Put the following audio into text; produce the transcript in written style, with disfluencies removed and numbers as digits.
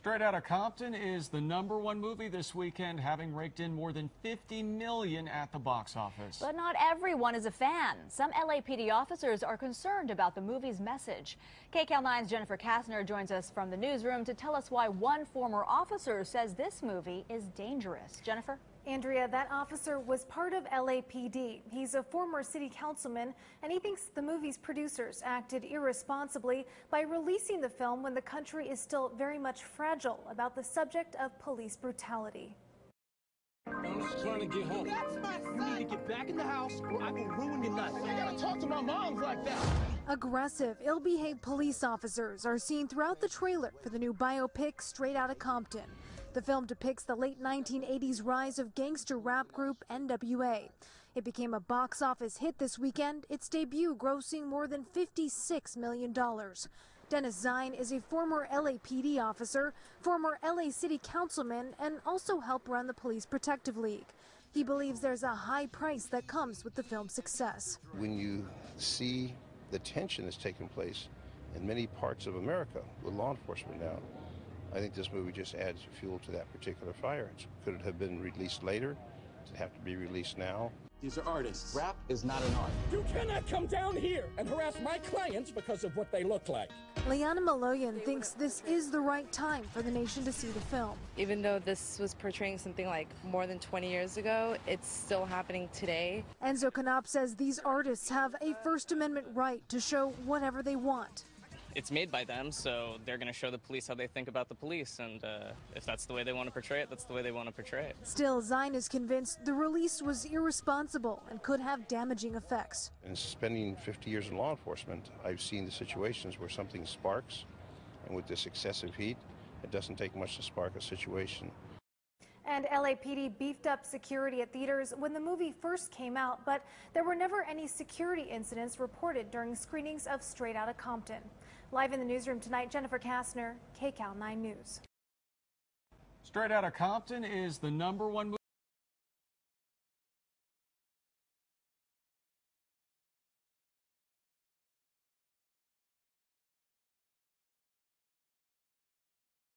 Straight Outta Compton is the #1 movie this weekend, having raked in more than $50 million at the box office. But not everyone is a fan. Some LAPD officers are concerned about the movie's message. KCAL 9's Jennifer Kastner joins us from the newsroom to tell us why one former officer says this movie is dangerous. Jennifer? Andrea, that officer was part of LAPD. He's a former city councilman, and he thinks the movie's producers acted irresponsibly by releasing the film when the country is still very much fragile about the subject of police brutality. I'm just trying to get home. That's my son. You need to get back in the house or I will ruin your life. I gotta talk to my moms like that. Aggressive, ill-behaved police officers are seen throughout the trailer for the new biopic Straight Outta Compton. The film depicts the late 1980s rise of gangster rap group NWA. It became a box office hit this weekend, its debut grossing more than $56 million. Dennis Zine is a former LAPD officer, former LA City Councilman, and also helped run the Police Protective League. He believes there's a high price that comes with the film's success. When you see the tension that's taking place in many parts of America with law enforcement now, I think this movie just adds fuel to that particular fire. Could it have been released later? Does it have to be released now? These are artists. Rap is not an art. You cannot come down here and harass my clients because of what they look like. Liana Maloyan thinks this is the right time for the nation to see the film. Even though this was portraying something like more than 20 years ago, it's still happening today. Enzo Canop says these artists have a First Amendment right to show whatever they want. It's made by them, so they're going to show the police how they think about the police, and if that's the way they want to portray it, that's the way they want to portray it. Still, Zine is convinced the release was irresponsible and could have damaging effects. In spending 50 years in law enforcement, I've seen the situations where something sparks, and with this excessive heat, it doesn't take much to spark a situation. And LAPD beefed up security at theaters when the movie first came out, but there were never any security incidents reported during screenings of Straight Outta Compton. Live in the newsroom tonight, Jennifer Kastner, KCAL 9 News. Straight Outta Compton is the #1 movie.